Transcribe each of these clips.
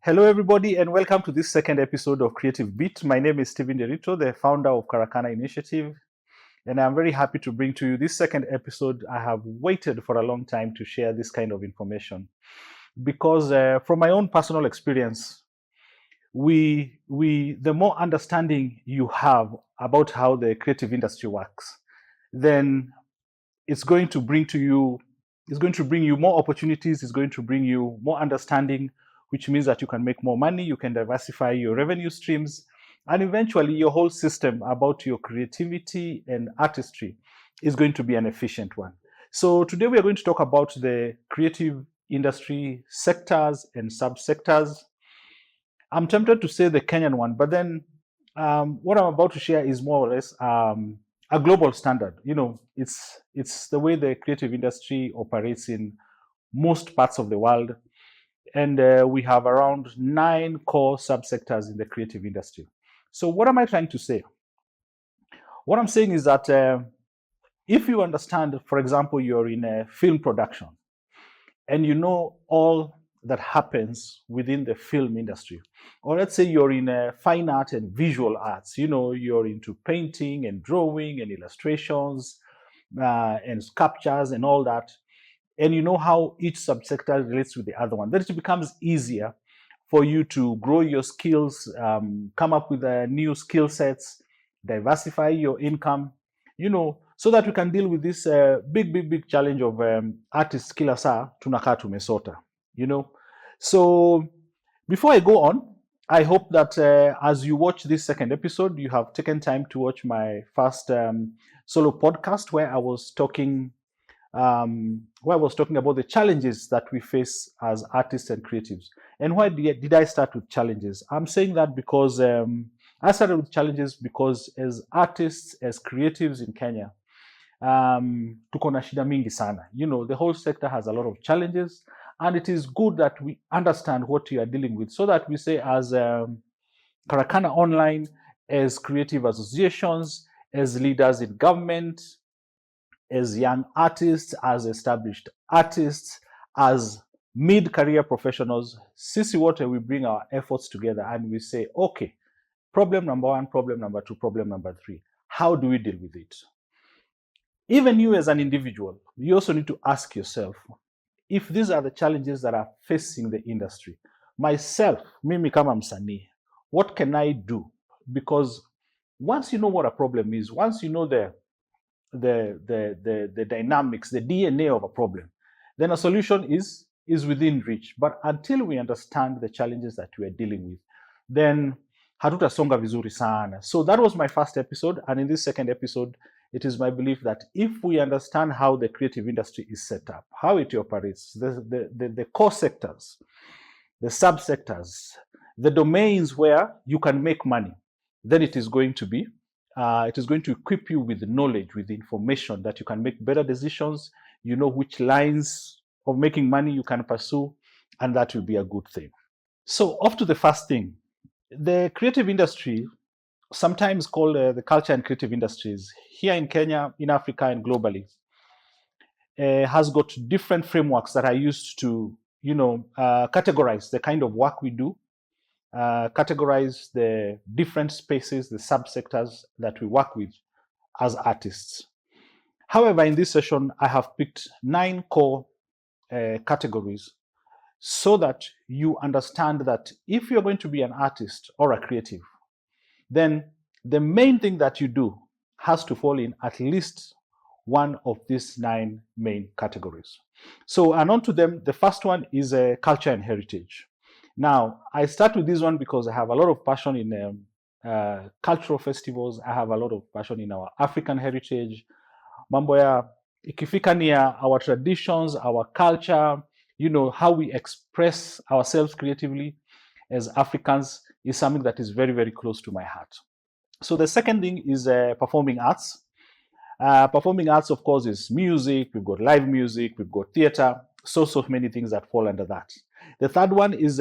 Hello, everybody, and welcome to this second episode of Creative Beat. My name is Stephen Nderitu, the founder of Karakana Initiative, and I'm very happy to bring to you this second episode. I have waited for a long time to share this kind of information because, from my own personal experience, the more understanding you have about how the creative industry works, then it's going to bring you more opportunities. It's going to bring you more understanding, which means that you can make more money, you can diversify your revenue streams, and eventually your whole system about your creativity and artistry is going to be an efficient one. So today we are going to talk about the creative industry sectors and subsectors. I'm tempted to say the Kenyan one, but then what I'm about to share is more or less a global standard. It's the way the creative industry operates in most parts of the world. And we have around 9 core subsectors in the creative industry. So what am I trying to say? What I'm saying is that if you understand, for example, you're in a film production and you know all that happens within the film industry, or let's say you're in fine art and visual arts, you're into painting and drawing and illustrations and sculptures and all that, and you know how each subsector relates with the other one, then it becomes easier for you to grow your skills, come up with new skill sets, diversify your income, so that you can deal with this big challenge of artists kila saa tunakaa tumesota, So before I go on, I hope that as you watch this second episode, you have taken time to watch my first solo podcast where I was talking about the challenges that we face as artists and creatives. And why did I start with challenges? I'm saying that because I started with challenges because as artists, as creatives in Kenya, tuko na shida mingi sana. The whole sector has a lot of challenges, and it is good that we understand what you are dealing with so that we say as Karakana Online, as creative associations, as leaders in government, as young artists, as established artists, as mid-career professionals, sisi wote, we bring our efforts together and we say, okay, problem number 1, problem number 2, problem number 3. How do we deal with it? Even you as an individual, you also need to ask yourself, if these are the challenges that are facing the industry, myself, mimi kama msanii, what can I do? Because once you know what a problem is, once you know the dynamics, the DNA of a problem, then a solution is within reach. But until we understand the challenges that we are dealing with, then hatutasonga vizuri sana. So that was my first episode, and in this second episode, it is my belief that if we understand how the creative industry is set up, how it operates, the core sectors, the subsectors, the domains where you can make money, then it is going to equip you with knowledge, with information that you can make better decisions. You know which lines of making money you can pursue, and that will be a good thing. So off to the first thing. The creative industry, sometimes called the culture and creative industries, here in Kenya, in Africa, and globally, has got different frameworks that are used to, categorize the kind of work we do, categorize the different spaces, the subsectors that we work with as artists. However, in this session, I have picked 9 core categories so that you understand that if you're going to be an artist or a creative, then the main thing that you do has to fall in at least one of these 9 main categories. So, and on to them, the first one is culture and heritage. Now, I start with this one because I have a lot of passion in cultural festivals. I have a lot of passion in our African heritage. Mambo ya ikifika ni our traditions, our culture, how we express ourselves creatively as Africans is something that is very, very close to my heart. So the second thing is performing arts. Performing arts, of course, is music. We've got live music, we've got theater, so many things that fall under that. The third one is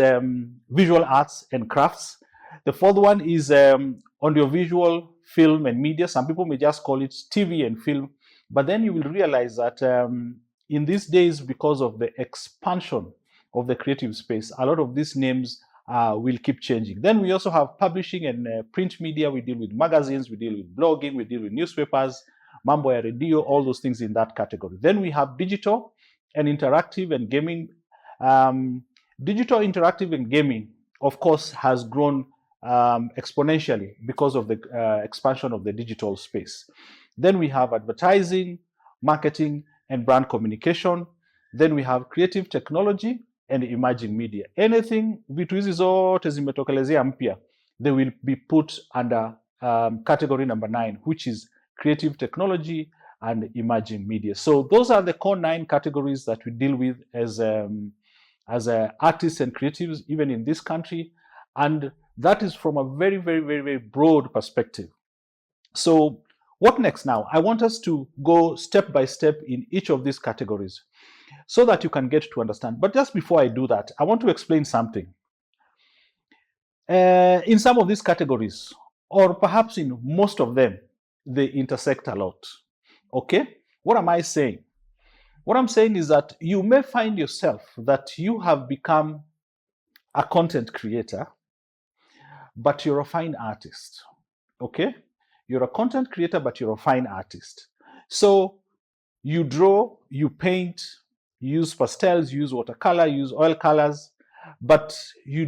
visual arts and crafts. The fourth one is audiovisual, film, and media. Some people may just call it TV and film, but then you will realize that in these days, because of the expansion of the creative space, a lot of these names will keep changing. Then we also have publishing and print media. We deal with magazines, we deal with blogging, we deal with newspapers, mambo ya radio, all those things in that category. Then we have digital and interactive and gaming. Digital, interactive, and gaming, of course, has grown exponentially because of the expansion of the digital space. Then we have advertising, marketing, and brand communication. Then we have creative technology and emerging media. Anything vitu hizi zote zimetokelezea mpya, they will be put under category number 9, which is creative technology and emerging media. So those are the core 9 categories that we deal with as artists and creatives, even in this country. And that is from a very, very, very, very broad perspective. So what next now? I want us to go step by step in each of these categories so that you can get to understand. But just before I do that, I want to explain something. In some of these categories, or perhaps in most of them, they intersect a lot. Okay? What am I saying? What I'm saying is that you may find yourself that you have become a content creator, but you're a fine artist. Okay? You're a content creator, but you're a fine artist. So you draw, you paint, you use pastels, you use watercolor, you use oil colors, but you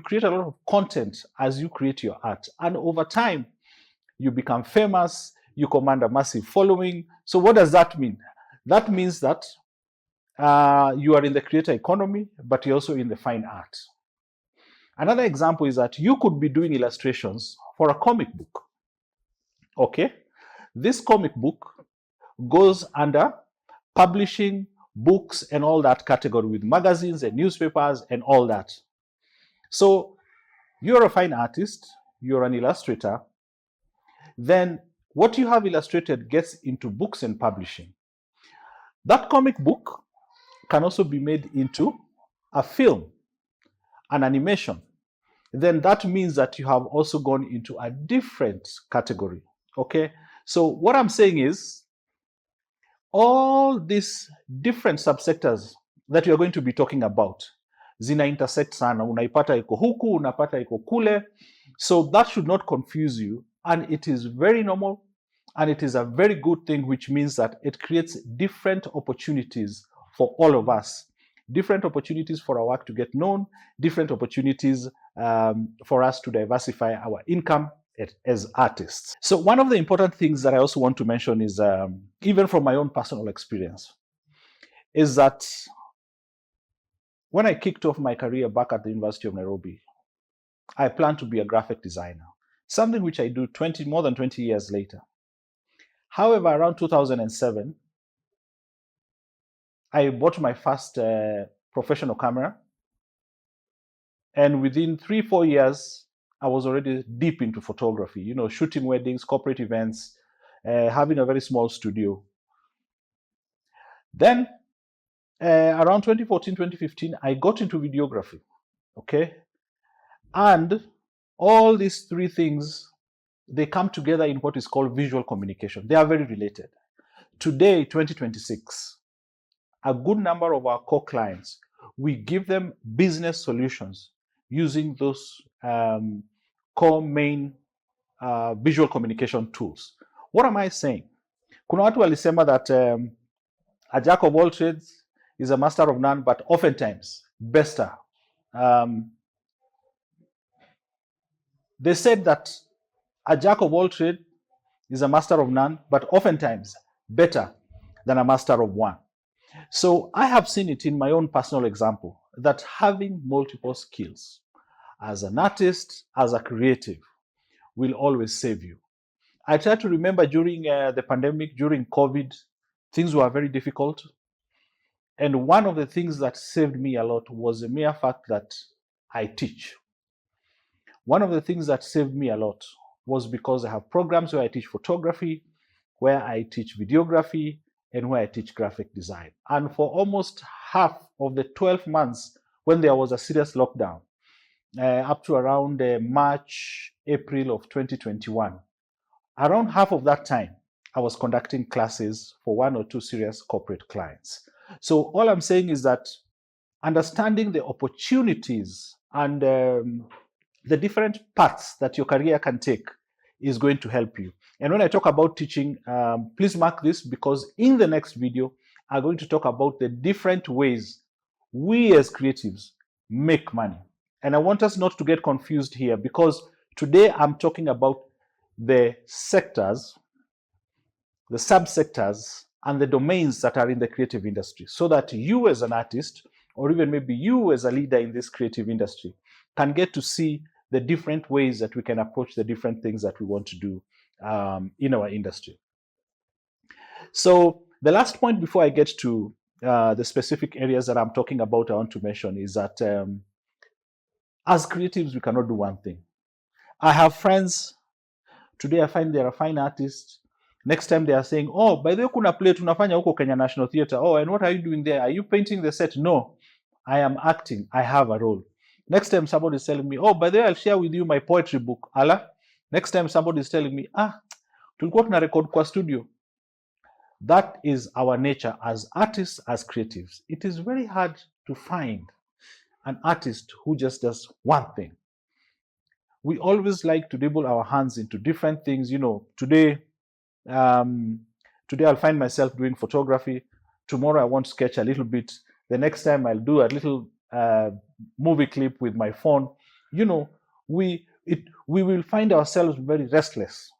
create a lot of content as you create your art. And over time, you become famous, you command a massive following. So what does that mean? That means that you are in the creator economy, but you're also in the fine art. Another example is that you could be doing illustrations for a comic book. Okay? This comic book goes under publishing, books, and all that category with magazines and newspapers and all that. So you're a fine artist, you're an illustrator, then what you have illustrated gets into books and publishing. That comic book can also be made into a film, an animation. Then that means that you have also gone into a different category. Okay? So what I'm saying is, all these different subsectors that we are going to be talking about, zina intersect sana. Unaipata iko huku, unapata iko kule. So that should not confuse you. And it is very normal. And it is a very good thing, which means that it creates different opportunities for all of us. Different opportunities for our work to get known, different opportunities for us to diversify our income as artists. So one of the important things that I also want to mention is, even from my own personal experience, is that when I kicked off my career back at the University of Nairobi, I planned to be a graphic designer, something which I do more than 20 years later. However, around 2007, I bought my first professional camera. And within 3-4 years, I was already deep into photography, shooting weddings, corporate events, having a very small studio. Then, around 2014, 2015, I got into videography, okay? And all these 3 things, they come together in what is called visual communication. They are very related. Today, 2026, a good number of our core clients, we give them business solutions using those core main visual communication tools. What am I saying? Kuna watu walisema that a jack of all trades is a master of none, but oftentimes bester. They said that a jack of all trades is a master of none, but oftentimes better than a master of one. So I have seen it in my own personal example that having multiple skills as an artist, as a creative, will always save you. I try to remember during the pandemic, during COVID, things were very difficult. And one of the things that saved me a lot was the mere fact that I teach. One of the things that saved me a lot was because I have programs where I teach photography, where I teach videography, and where I teach graphic design. And for almost half of the 12 months when there was a serious lockdown, up to around March, April of 2021, around half of that time, I was conducting classes for 1 or 2 serious corporate clients. So all I'm saying is that understanding the opportunities and the different paths that your career can take is going to help you. And when I talk about teaching, please mark this, because in the next video, I'm going to talk about the different ways we as creatives make money. And I want us not to get confused here, because today I'm talking about the sectors, the subsectors, and the domains that are in the creative industry, so that you as an artist, or even maybe you as a leader in this creative industry, can get to see the different ways that we can approach the different things that we want to do in our industry. So the last point before I get to the specific areas that I'm talking about, I want to mention is that as creatives, we cannot do one thing. I have friends, today I find they're a fine artist. Next time they are saying, oh, by the way, kuna play tunafanya huko Kenya National Theatre. Oh, and what are you doing there? Are you painting the set? No, I am acting. I have a role. Next time somebody is telling me, oh, by the way, I'll share with you my poetry book. Ala. Next time somebody is telling me, tulikuwa tuna record kwa studio. That is our nature as artists, as creatives. It is very hard to find an artist who just does one thing. We always like to dabble our hands into different things. You know, today I'll find myself doing photography. Tomorrow I want to sketch a little bit. The next time I'll do a little movie clip with my phone. You know, we will find ourselves very restless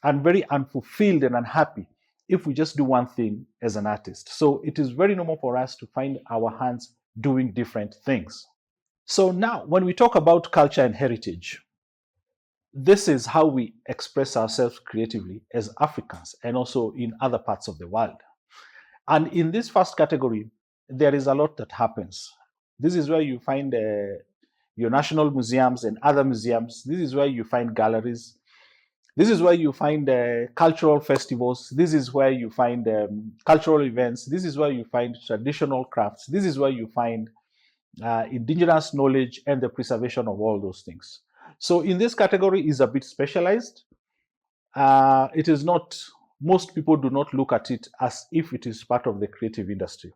and very unfulfilled and unhappy if we just do one thing as an artist. So it is very normal for us to find our hands doing different things. So now, when we talk about culture and heritage, this is how we express ourselves creatively as Africans and also in other parts of the world. And in this first category, there is a lot that happens. This is where you find your national museums and other museums. This is where you find galleries. This is where you find cultural festivals. This is where you find cultural events. This is where you find traditional crafts. This is where you find indigenous knowledge and the preservation of all those things. So in this category is a bit specialized. It is not, most people do not look at it as if it is part of the creative industry.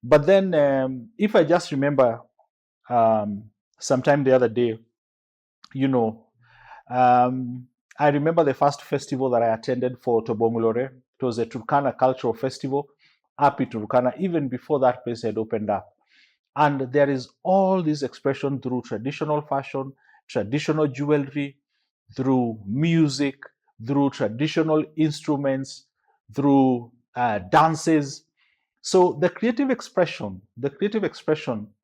But then if I just remember sometime the other day, you know, I remember the first festival that I attended for Tobongulore. It was a Turkana cultural festival up in Turkana, even before that place had opened up. And there is all this expression through traditional fashion, traditional jewelry, through music, through traditional instruments, through dances. So the creative expression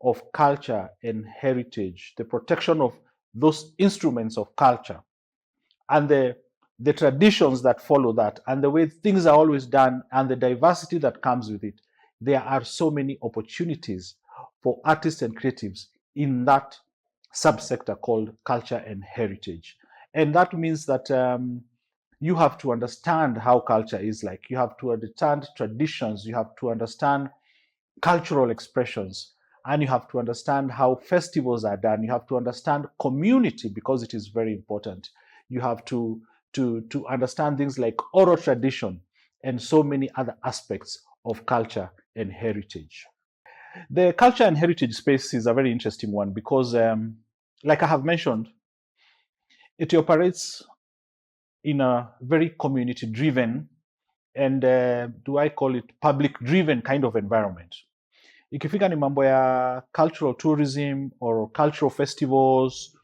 of culture and heritage, the protection of those instruments of culture, and the traditions that follow that, and the way things are always done, and the diversity that comes with it, there are so many opportunities for artists and creatives in that subsector called culture and heritage. And that means that you have to understand how culture is like. You have to understand traditions. You have to understand cultural expressions. And you have to understand how festivals are done. You have to understand community, because it is very important. You have to understand things like oral tradition and so many other aspects of culture and heritage. The culture and heritage space is a very interesting one because, like I have mentioned, it operates in a very community-driven and, do I call it, public-driven kind of environment. Ikifika ni mambo ya cultural tourism or cultural festivals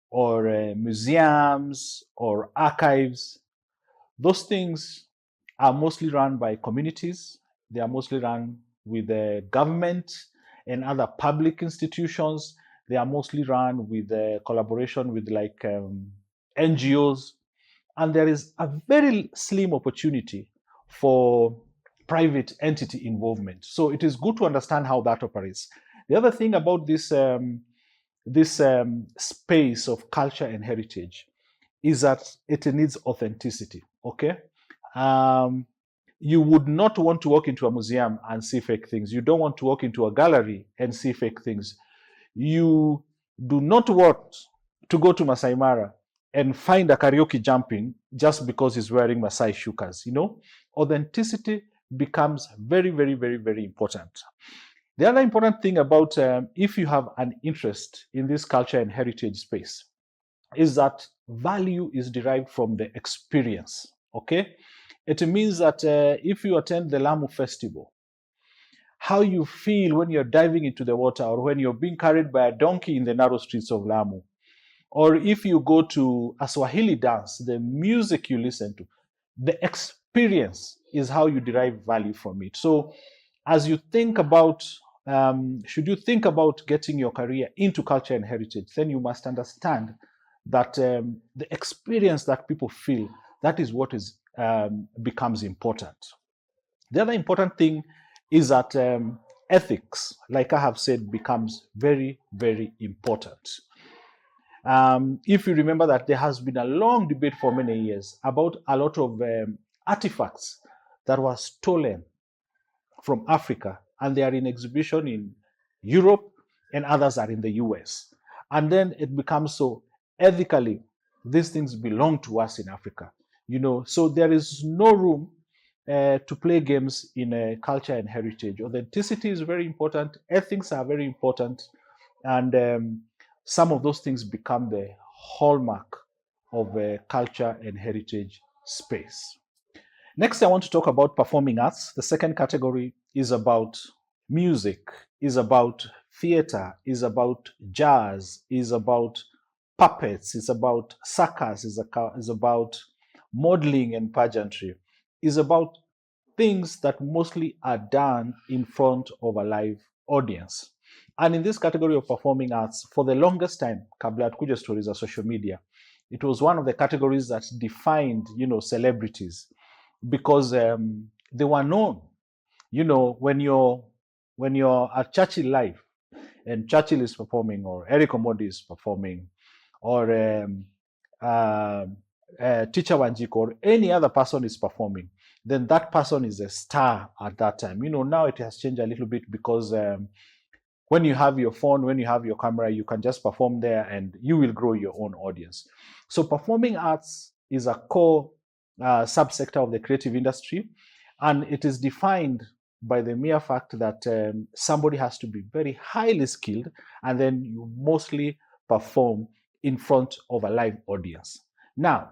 or museums or archives, those things are mostly run by communities. They are mostly run with the government and other public institutions. They are mostly run with collaboration with like NGOs. And there is a very slim opportunity for private entity involvement. So it is good to understand how that operates. The other thing about this space of culture and heritage is that it needs authenticity. Okay, you would not want to walk into a museum and see fake things. You don't want to walk into a gallery and see fake things. You do not want to go to Masai Mara and find a karaoke jumping just because he's wearing Masai shukas. You know, authenticity becomes very, very, very, very important. The other important thing about if you have an interest in this culture and heritage space is that value is derived from the experience. Okay, it means that if you attend the Lamu festival, how you feel when you're diving into the water or when you're being carried by a donkey in the narrow streets of Lamu, or if you go to a Swahili dance, the music you listen to, the experience is how you derive value from it. So as you think about, should you think about getting your career into culture and heritage, then you must understand that the experience that people feel, that is what is becomes important. The other important thing is that ethics, like I have said, becomes very, very important. If you remember that there has been a long debate for many years about a lot of artifacts that were stolen from Africa, and they are in exhibition in Europe and others are in the US. And then it becomes so ethically, these things belong to us in Africa. So there is no room to play games in culture and heritage. Authenticity is very important. Ethics are very important. And some of those things become the hallmark of culture and heritage space. Next, I want to talk about performing arts. The second category is about music, is about theater, is about jazz, is about puppets, is about circus, is about modeling and pageantry, is about things that mostly are done in front of a live audience. And in this category of performing arts, for the longest time, kabla tukuja stories of social media, it was one of the categories that defined, celebrities, because they were known. When you're at Churchill Live and Churchill is performing, or Eric Omondi is performing, or Teacher Wanjiku, or any other person is performing, then that person is a star at that time. Now it has changed a little bit because when you have your phone, when you have your camera, you can just perform there and you will grow your own audience. So performing arts is a core subsector of the creative industry, and it is defined by the mere fact that somebody has to be very highly skilled, and then you mostly perform in front of a live audience. Now,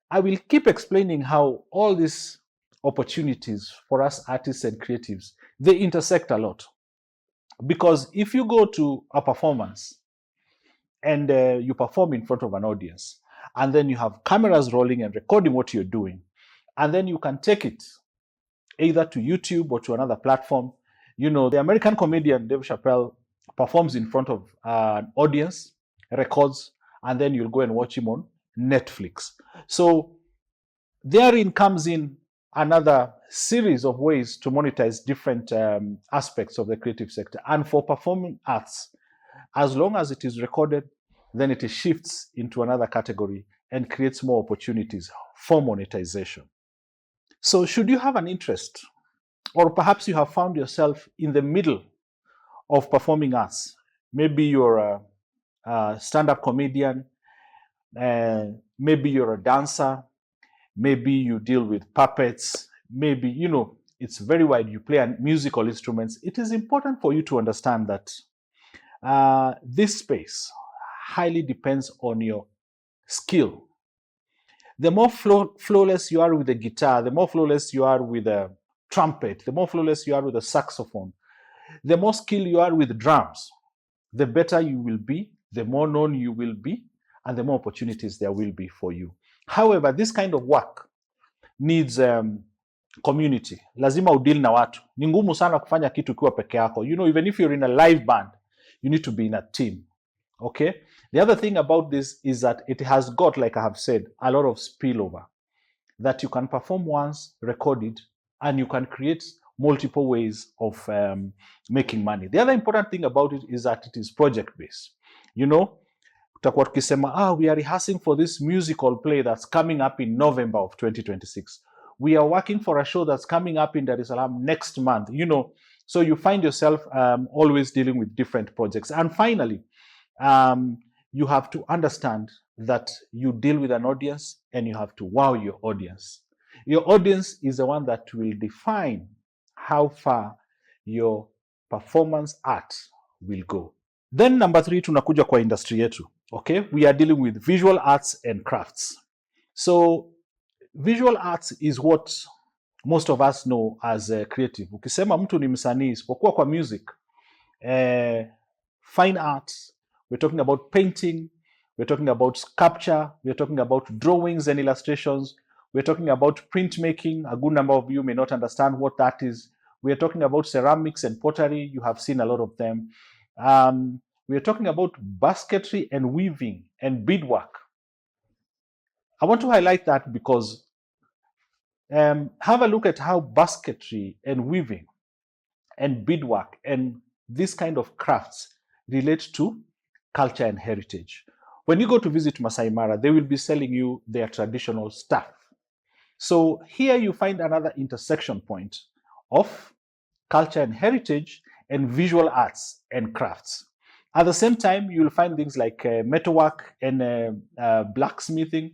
I will keep explaining how all these opportunities for us artists and creatives, they intersect a lot. Because if you go to a performance and you perform in front of an audience, and then you have cameras rolling and recording what you're doing, and then you can take it either to YouTube or to another platform. The American comedian Dave Chappelle performs in front of an audience, records, and then you'll go and watch him on Netflix. So therein comes in another series of ways to monetize different aspects of the creative sector. And for performing arts, as long as it is recorded, then it shifts into another category and creates more opportunities for monetization. So should you have an interest, or perhaps you have found yourself in the middle of performing arts, maybe you're a stand-up comedian, maybe you're a dancer, maybe you deal with puppets, maybe, it's very wide, you play musical instruments. It is important for you to understand that this space highly depends on your skill. The more flawless you are with the guitar, the more flawless you are with the trumpet, the more flawless you are with the saxophone, the more skill you are with drums, the better you will be, the more known you will be, and the more opportunities there will be for you. However, this kind of work needs community. Lazima udeal na watu. Ni ngumu sana kufanya kitu ukiwa peke yako. Even if you're in a live band, you need to be in a team. Okay? The other thing about this is that it has got, like I have said, a lot of spillover. That you can perform once, record it, and you can create multiple ways of making money. The other important thing about it is that it is project-based. Tutakuwa tukisema, we are rehearsing for this musical play that's coming up in November of 2026. We are working for a show that's coming up in Dar es Salaam next month. So you find yourself always dealing with different projects. And finally, you have to understand that you deal with an audience and you have to wow your audience. Your audience is the one that will define how far your performance art will go. Then number 3, tunakuja kwa industry yetu. Okay, we are dealing with visual arts and crafts. So visual arts is what most of us know as creative. Ukisema mtu ni msanii, isipokuwa kwa music, fine arts, we're talking about painting, we're talking about sculpture, we're talking about drawings and illustrations, we're talking about printmaking. A good number of you may not understand what that is. We're talking about ceramics and pottery. You have seen a lot of them. We're talking about basketry and weaving and beadwork. I want to highlight that because have a look at how basketry and weaving and beadwork and this kind of crafts relate to culture and heritage. When you go to visit Masai Mara, they will be selling you their traditional stuff. So here you find another intersection point of culture and heritage and visual arts and crafts. At the same time, you'll find things like metalwork and blacksmithing.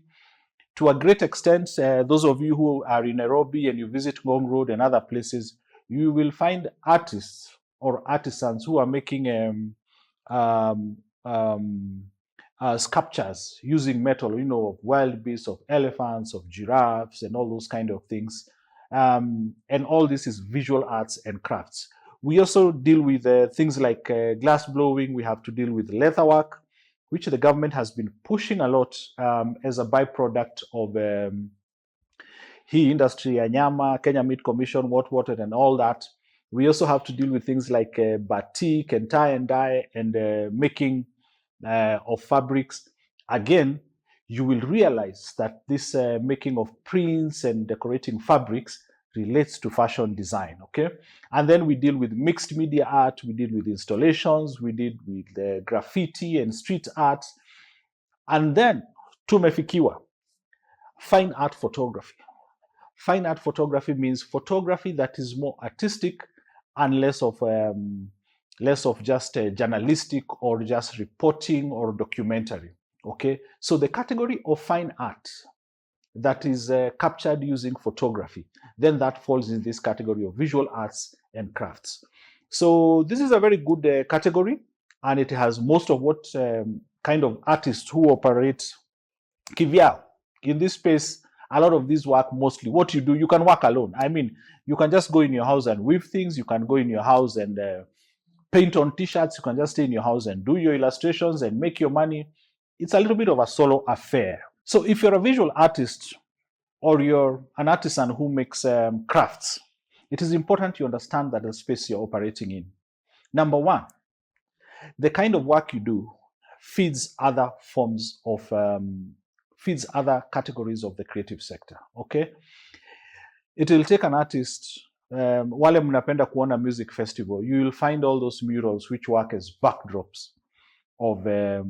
To a great extent, those of you who are in Nairobi and you visit Ngong Road and other places, you will find artists or artisans who are making sculptures using metal, of wild beasts, of elephants, of giraffes, and all those kind of things. And all this is visual arts and crafts. We also deal with things like glass blowing. We have to deal with leatherwork, which the government has been pushing a lot as a byproduct of hii industry ya nyama, Kenya Meat Commission, what, and all that. We also have to deal with things like batik and tie and dye and making of fabrics. Again, you will realize that this making of prints and decorating fabrics relates to fashion design, okay? And then we deal with mixed media art, we deal with installations, we deal with graffiti and street art. And then, tumefikiwa, fine art photography. Fine art photography means photography that is more artistic and less of just journalistic or just reporting or documentary, okay? So the category of fine art that is captured using photography, then that falls in this category of visual arts and crafts. So this is a very good category, and it has most of what kind of artists who operate kivyao. In this space, a lot of this work, mostly what you do, you can work alone. I mean, you can just go in your house and weave things. You can go in your house and paint on t-shirts. You can just stay in your house and do your illustrations and make your money. It's a little bit of a solo affair. So if you're a visual artist or you're an artisan who makes crafts, it is important you understand that the space you're operating in. Number one, the kind of work you do feeds other forms of, feeds other categories of the creative sector, okay? It will take an artist, wale mnapenda kuona music festival, you will find all those murals which work as backdrops of the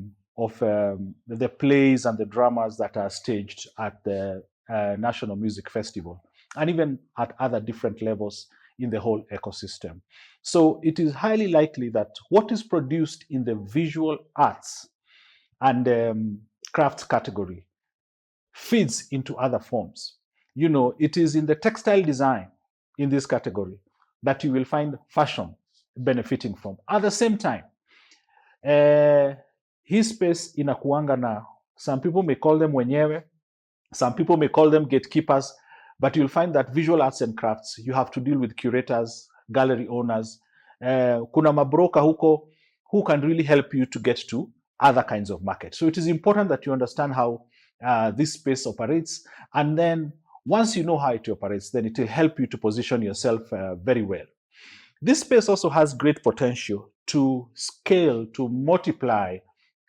plays and the dramas that are staged at the National Music Festival, and even at other different levels in the whole ecosystem. So it is highly likely that what is produced in the visual arts and crafts category feeds into other forms. It is in the textile design in this category that you will find fashion benefiting from. At the same time, his space inakuanga na, some people may call them wenyewe, some people may call them gatekeepers, but you'll find that visual arts and crafts, you have to deal with curators, gallery owners, kuna mabroka huko who can really help you to get to other kinds of markets. So it is important that you understand how this space operates, and then once you know how it operates, then it will help you to position yourself very well. This space also has great potential to scale, to multiply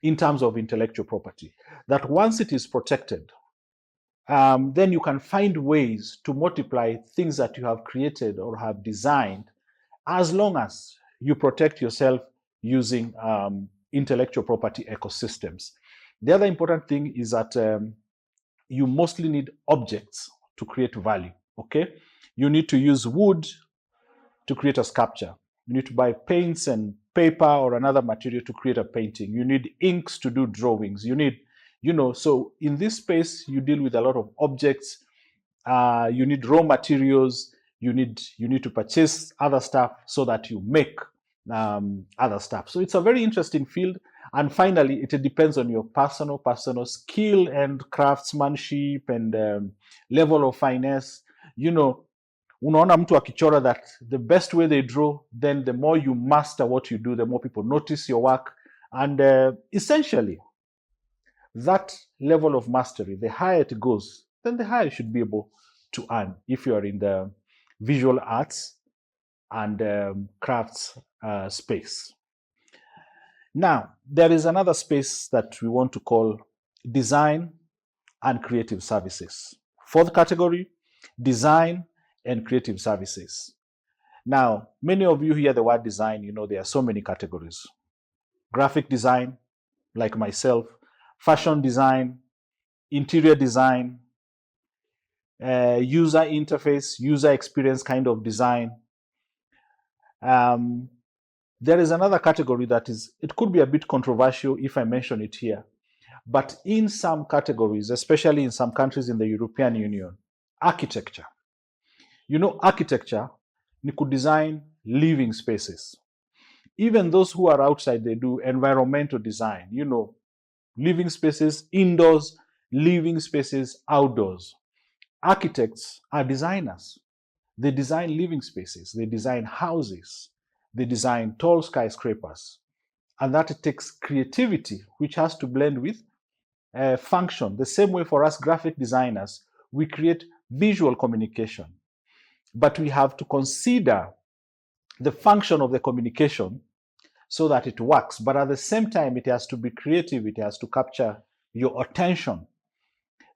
in terms of intellectual property, that once it is protected, then you can find ways to multiply things that you have created or have designed, as long as you protect yourself using intellectual property ecosystems. The other important thing is that you mostly need objects to create value, okay? You need to use wood to create a sculpture. You need to buy paints and paper or another material to create a painting. You need inks to do drawings. You need, so in this space, you deal with a lot of objects. You need raw materials. You need to purchase other stuff so that you make other stuff. So it's a very interesting field. And finally, it depends on your personal skill and craftsmanship and level of finesse. You know, unaona mtu akichora that the best way they draw, then the more you master what you do, the more people notice your work. And essentially, that level of mastery, the higher it goes, then the higher you should be able to earn if you are in the visual arts and crafts space. Now, there is another space that we want to call design and creative services. Fourth category, design and creative services. Now, many of you hear the word design, you know there are so many categories. Graphic design, like myself, fashion design, interior design, user interface, user experience kind of design. There is another category that it could be a bit controversial if I mention it here. But in some categories, especially in some countries in the European Union, architecture. You know, architecture, you could design living spaces. Even those who are outside, they do environmental design, you know, living spaces indoors, living spaces outdoors. Architects are designers. They design living spaces, they design houses, they design tall skyscrapers. And that takes creativity, which has to blend with function. The same way for us graphic designers, we create visual communication. But we have to consider the function of the communication so that it works. But at the same time, it has to be creative. It has to capture your attention.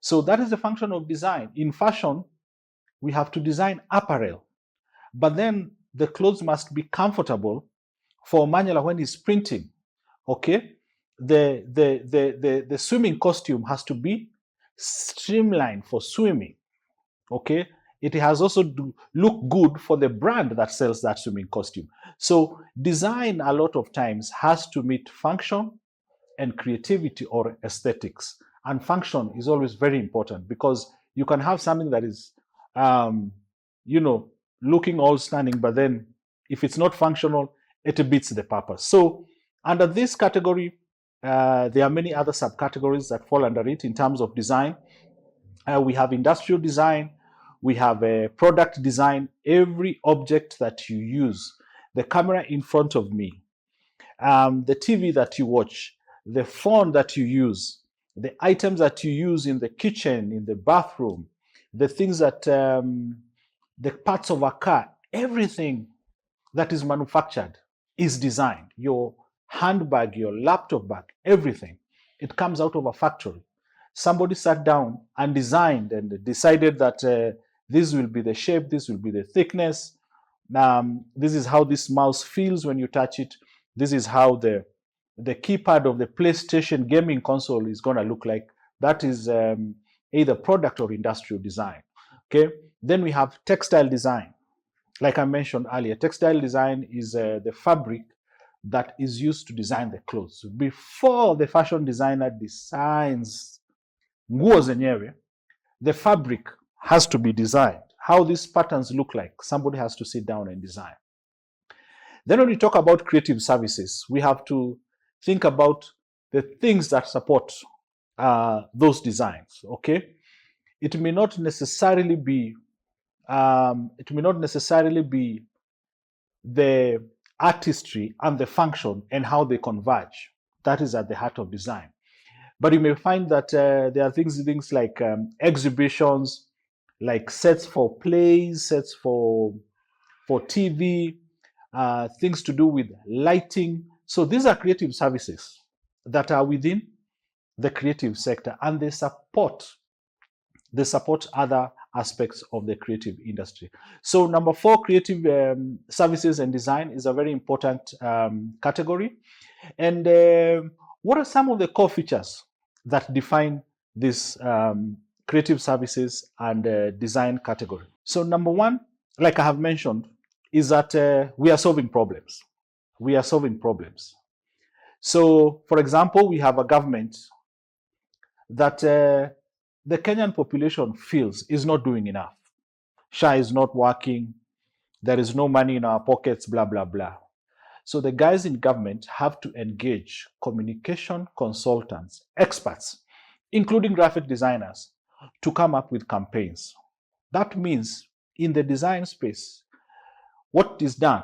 So that is the function of design. In fashion, we have to design apparel. But then the clothes must be comfortable for Manuela when he's printing. Okay? The swimming costume has to be streamlined for swimming. Okay? It has also to look good for the brand that sells that swimming costume. So design a lot of times has to meet function and creativity or aesthetics. And function is always very important because you can have something that is, you know, looking all stunning, but then if it's not functional, it beats the purpose. So under this category, there are many other subcategories that fall under it in terms of design. We have industrial design, we have a product design, every object that you use, the camera in front of me, the TV that you watch, the phone that you use, the items that you use in the kitchen, in the bathroom, the things that, the parts of a car, everything that is manufactured is designed. Your handbag, your laptop bag, everything. It comes out of a factory. Somebody sat down and designed and decided that this will be the shape, this will be the thickness. This is how this mouse feels when you touch it. This is how the keypad of the PlayStation gaming console is going to look like. That is either product or industrial design. Okay. Then we have textile design. Like I mentioned earlier, textile design is the fabric that is used to design the clothes. Before the fashion designer designs nguo zenyewe, the fabric has to be designed. How these patterns look like, somebody has to sit down and design. Then when we talk about creative services, we have to think about the things that support those designs, okay? It may not necessarily be the artistry and the function and how they converge. That is at the heart of design. But you may find that there are things like exhibitions, like sets for plays, sets for TV, things to do with lighting. So these are creative services that are within the creative sector, and they support other aspects of the creative industry. So number 4, creative services and design is a very important category. And what are some of the core features that define this creative services and design category? So number 1, like I have mentioned, is that we are solving problems. We are solving problems. So, for example, we have a government that the Kenyan population feels is not doing enough. SHA is not working. There is no money in our pockets, blah, blah, blah. So the guys in government have to engage communication consultants, experts, including graphic designers, to come up with campaigns. That means in the design space, what is done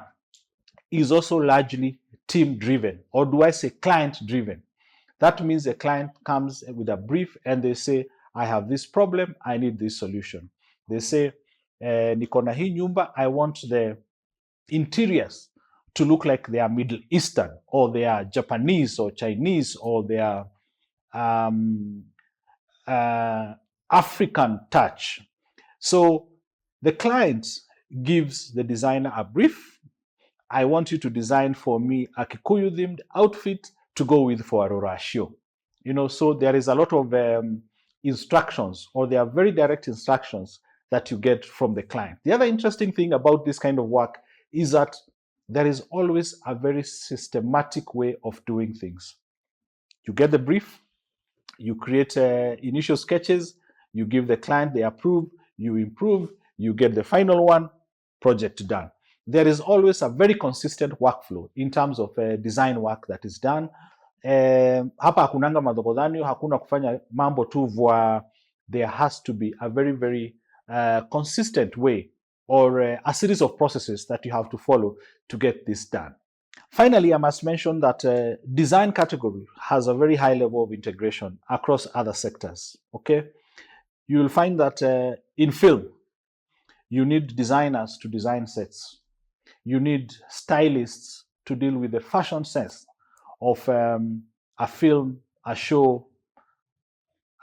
is also largely team driven, or do I say client driven? That means the client comes with a brief and they say, I have this problem, I need this solution. They say, niko na hii nyumba, I want the interiors to look like they are Middle Eastern, or they are Japanese or Chinese, or they are African touch. So the client gives the designer a brief. I want you to design for me a Kikuyu themed outfit to go with for Aurora show. So there is a lot of instructions, or there are very direct instructions that you get from the client. The other interesting thing about this kind of work is that there is always a very systematic way of doing things. You get the brief, you create initial sketches, you give the client, they approve, you improve, you get the final one, project done. There is always a very consistent workflow in terms of design work that is done. Hapa hakunanga madhogodhanyo, hakuna kufanya mambo tu vwa. There has to be a very, very consistent way, or a series of processes that you have to follow to get this done. Finally, I must mention that design category has a very high level of integration across other sectors. Okay, you will find that in film, you need designers to design sets. You need stylists to deal with the fashion sense of a film, a show,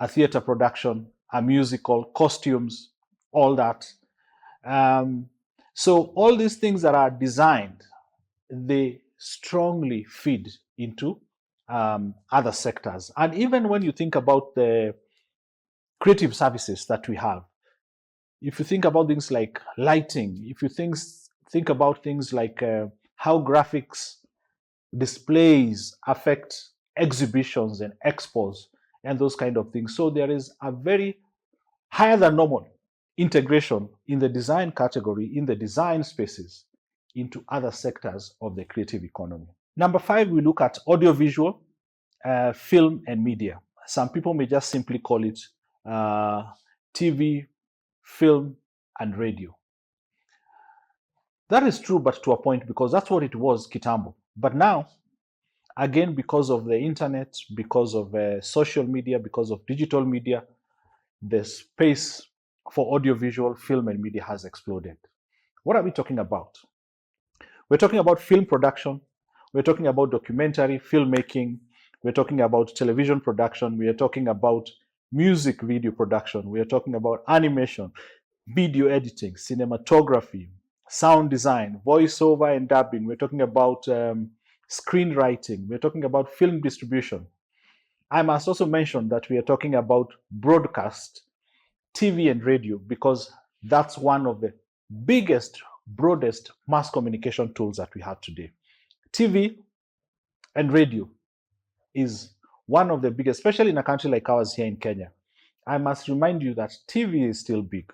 a theater production, a musical, costumes, all that. So all these things that are designed, they strongly feed into other sectors. And even when you think about the creative services that we have, if you think about things like lighting, if you think about things like how graphics displays affect exhibitions and expos and those kind of things. So there is a very higher than normal integration in the design category, in the design spaces, into other sectors of the creative economy. Number 5, we look at audiovisual, film and media. Some people may just simply call it TV, film and radio. That is true, but to a point, because that's what it was kitambo. But now, again, because of the internet, because of social media, because of digital media, the space for audiovisual, film and media has exploded. What are we talking about? We're talking about film production. We're talking about documentary filmmaking. We're talking about television production. We are talking about music video production. We are talking about animation, video editing, cinematography, sound design, voiceover and dubbing. We're talking about screenwriting. We're talking about film distribution. I must also mention that we are talking about broadcast, TV and radio, because that's one of the biggest, broadest mass communication tools that we have today. TV and radio is one of the biggest, especially in a country like ours here in Kenya. I must remind you that TV is still big.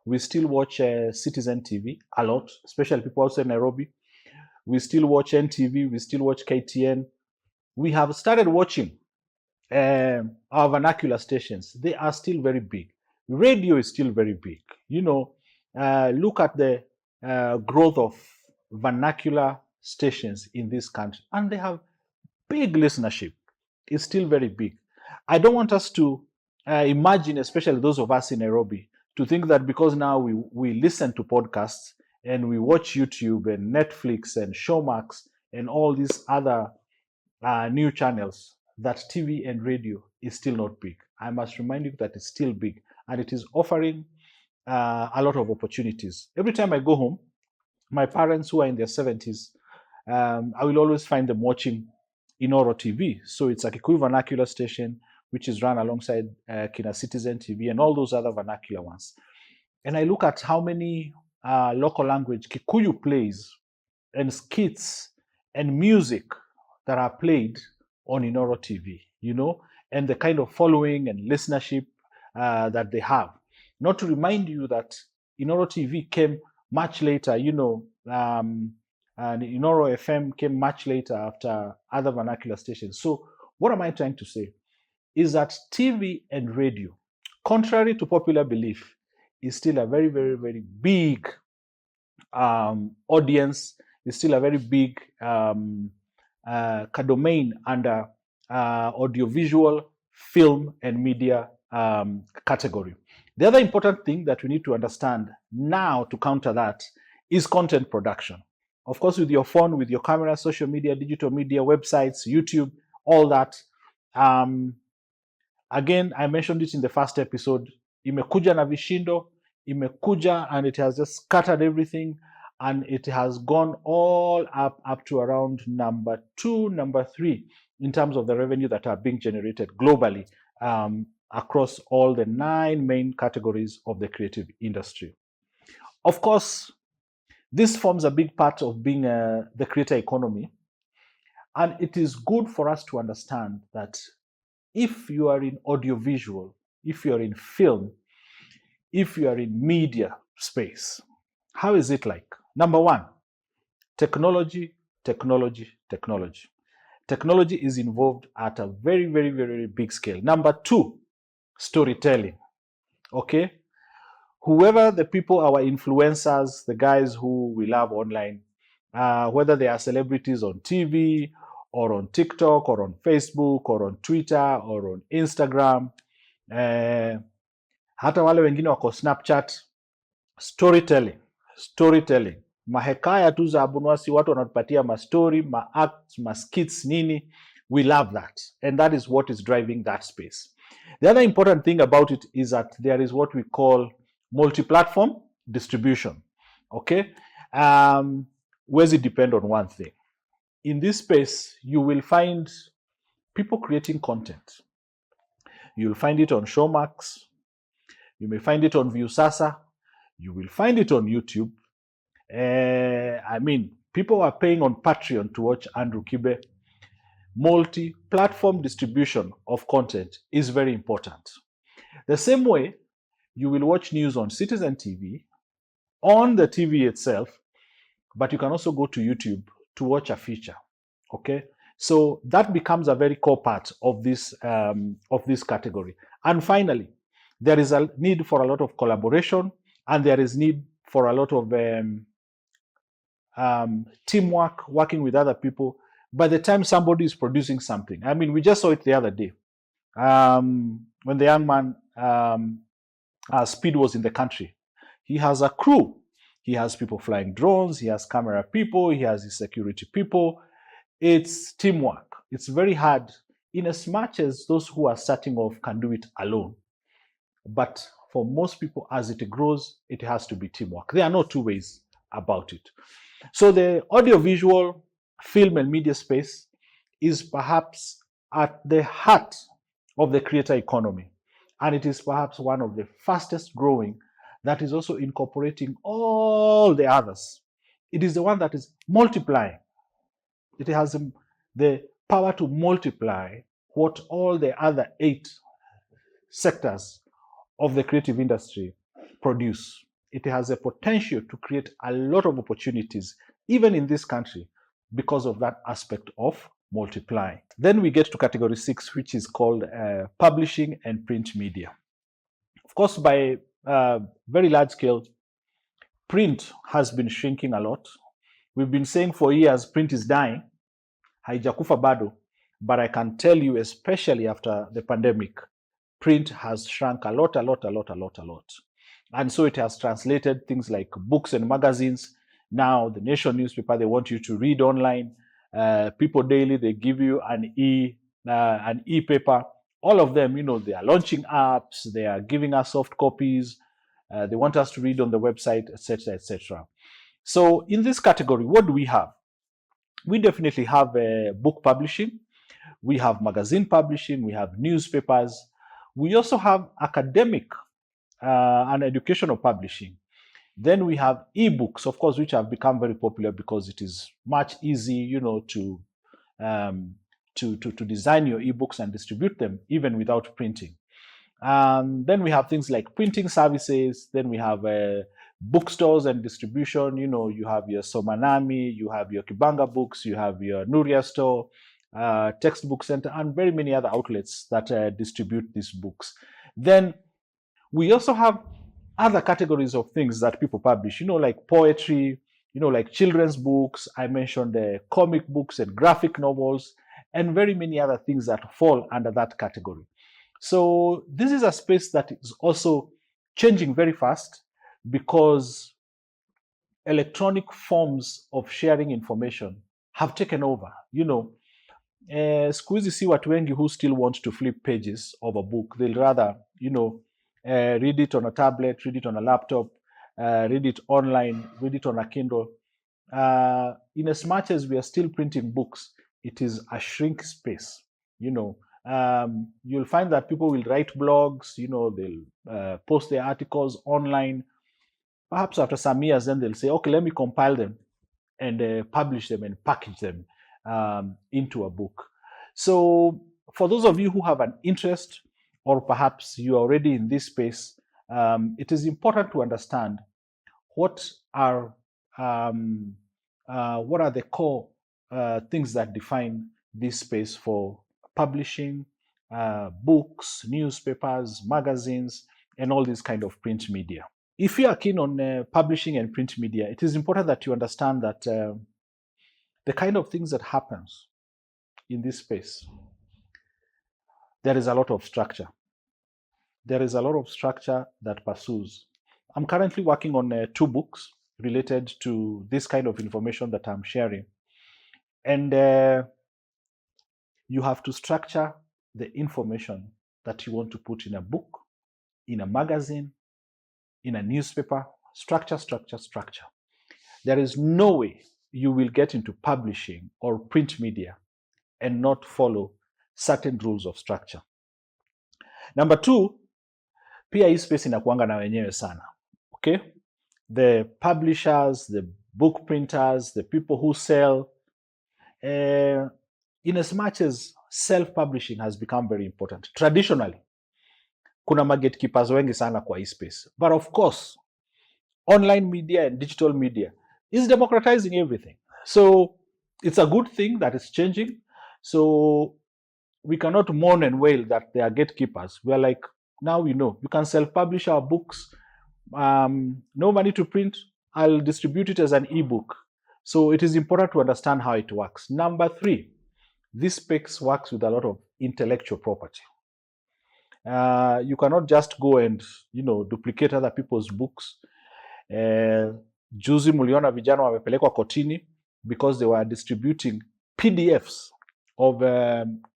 We still watch Citizen TV a lot, especially people outside Nairobi. We still watch NTV, we still watch KTN. We have started watching our vernacular stations. They are still very big. Radio is still very big. Look at the growth of vernacular stations in this country, and they have big listenership. It's still very big. I don't want us to imagine, especially those of us in Nairobi, to think that because now we listen to podcasts and we watch YouTube and Netflix and Showmax and all these other new channels, that TV and radio is still not big. I must remind you that it's still big, and it is offering a lot of opportunities. Every time I go home, my parents who are in their 70s, I will always find them watching Inoro TV. So it's a Kikuyu vernacular station, which is run alongside Kina Citizen TV and all those other vernacular ones. And I look at how many local language Kikuyu plays and skits and music that are played on Inoro TV, and the kind of following and listenership that they have. Not to remind you that Inoro TV came much later, and Inoro FM came much later after other vernacular stations. So what am I trying to say? Is that TV and radio, contrary to popular belief, is still a very, very, very big audience, is still a very big domain under audiovisual, film, and media category. The other important thing that we need to understand now to counter that is content production. Of course, with your phone, with your camera, social media, digital media, websites, YouTube, all that. Again, I mentioned it in the first episode. Imekuja na vishindo, imekuja, and it has just scattered everything, and it has gone all up to around number 2, number 3 in terms of the revenue that are being generated globally across all the 9 main categories of the creative industry. Of course, this forms a big part of being the creator economy, and it is good for us to understand that if you are in audiovisual, if you are in film, if you are in media space, how is it like? Number 1, technology, technology, technology. Technology is involved at a very, very, very, very big scale. Number 2, storytelling. Okay? Whoever the people, our influencers, the guys who we love online, whether they are celebrities on TV or on TikTok or on Facebook or on Twitter or on Instagram, hata wale wengine wako Snapchat, storytelling. Mahekaya tu za Abunwasi, watu wanatupatia ma-story, ma-acts, ma-skits, nini. We love that. And that is what is driving that space. The other important thing about it is that there is what we call multi-platform distribution. Okay? Where does it depend on one thing? In this space, you will find people creating content. You'll find it on Showmax. You may find it on Viusasa. You will find it on YouTube. I mean, people are paying on Patreon to watch Andrew Kibe. Multi-platform distribution of content is very important. The same way, you will watch news on Citizen TV, on the TV itself, but you can also go to YouTube to watch a feature. Okay, so that becomes a very core part of this category. And finally, there is a need for a lot of collaboration, and there is need for a lot of teamwork, working with other people. By the time somebody is producing something, I mean, we just saw it the other day when the young man Speed was in the country. He has a crew. He has people flying drones. He has camera people. He has his security people. It's teamwork. It's very hard in as much as those who are starting off can do it alone. But for most people, as it grows, it has to be teamwork. There are no two ways about it. So the audiovisual, film, and media space is perhaps at the heart of the creator economy. And it is perhaps one of the fastest growing that is also incorporating all the others. It is the one that is multiplying. It has the power to multiply what all the other 8 sectors of the creative industry produce. It has a potential to create a lot of opportunities, even in this country, because of that aspect of multiplying. Then we get to category 6, which is called publishing and print media. Of course, by very large scale, print has been shrinking a lot. We've been saying for years, print is dying. Haijakufa bado. But I can tell you, especially after the pandemic, print has shrunk a lot. And so it has translated things like books and magazines. Now, the Nation newspaper, they want you to read online. People Daily, they give you an e-paper. All of them, they are launching apps. They are giving us soft copies. They want us to read on the website, etc., etc. So in this category, what do we have? We definitely have book publishing. We have magazine publishing. We have newspapers. We also have academic and educational publishing. Then we have ebooks, of course, which have become very popular because it is much easy, to design your ebooks and distribute them even without printing. Then we have things like printing services. Then we have bookstores and distribution. You have your Somanami, you have your Kibanga Books, you have your Nuria Store, Textbook Center, and very many other outlets that distribute these books. Then we also have other categories of things that people publish, like poetry, like children's books. I mentioned comic books and graphic novels, and very many other things that fall under that category. So this is a space that is also changing very fast because electronic forms of sharing information have taken over. Siku hizi si watu wengi who still want to flip pages of a book. They'll rather, read it on a tablet, read it on a laptop, read it online, read it on a Kindle. In as much as we are still printing books, it is a shrink space. You'll find that people will write blogs, they'll post their articles online. Perhaps after some years, then they'll say, okay, let me compile them and publish them and package them into a book. So for those of you who have an interest, or perhaps you're already in this space, it is important to understand what are the core things that define this space for publishing, books, newspapers, magazines, and all these kind of print media. If you are keen on publishing and print media, it is important that you understand that the kind of things that happens in this space, there is a lot of structure. There is a lot of structure that pursues. I'm currently working on 2 books related to this kind of information that I'm sharing. And you have to structure the information that you want to put in a book, in a magazine, in a newspaper. Structure. There is no way you will get into publishing or print media and not follow certain rules of structure. Number 2, pia hii space inakuanga na wenyewe sana. Okay? The publishers, the book printers, the people who sell, in as much as self-publishing has become very important. Traditionally, kuna gatekeepers wengi sana kwa hii space. But of course, online media and digital media is democratizing everything. So it's a good thing that it's changing. So we cannot mourn and wail that they are gatekeepers. We are like, now we know. You can self-publish our books. No money to print. I'll distribute it as an ebook. So it is important to understand how it works. Number 3, this space works with a lot of intellectual property. You cannot just go and duplicate other people's books. Juzi muliona vijana wamepelekwa kotini because they were distributing PDFs of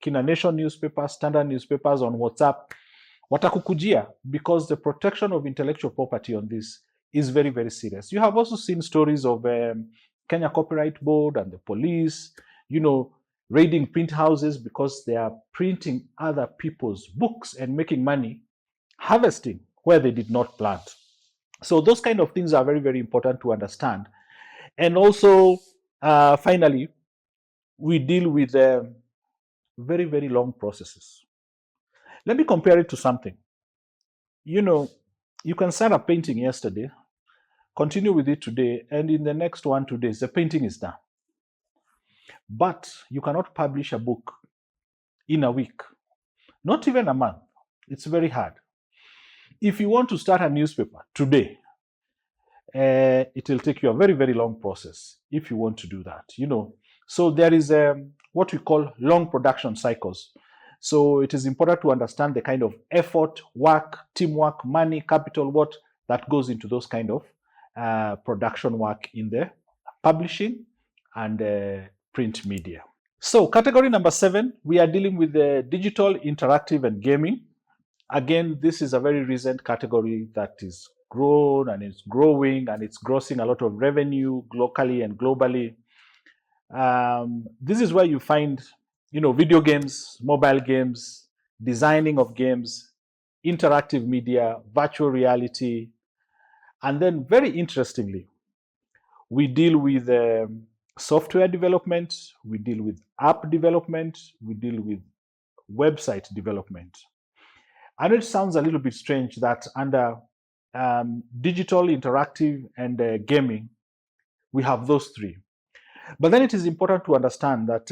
Kina Nation newspapers, standard newspapers on WhatsApp. Watakukujia, because the protection of intellectual property on this is very, very serious. You have also seen stories of Kenya Copyright Board and the police, raiding print houses because they are printing other people's books and making money, harvesting where they did not plant. So those kind of things are very, very important to understand. And also, finally, we deal with very, very long processes. Let me compare it to something. You can start a painting yesterday, continue with it today, and in the next 1-2 days, the painting is done. But you cannot publish a book in a week, not even a month. It's very hard. If you want to start a newspaper today, it will take you a very, very long process if you want to do that, So there is what we call long production cycles. So it is important to understand the kind of effort, work, teamwork, money, capital, that goes into those kind of production work in the publishing and print media. So category number 7, we are dealing with the digital, interactive, and gaming. Again, this is a very recent category that is grown and it's growing and it's grossing a lot of revenue locally and globally. This is where you find, video games, mobile games, designing of games, interactive media, virtual reality. And then very interestingly, we deal with software development, we deal with app development, we deal with website development. I know it sounds a little bit strange that under digital, interactive, and gaming. We have those three. But then it is important to understand that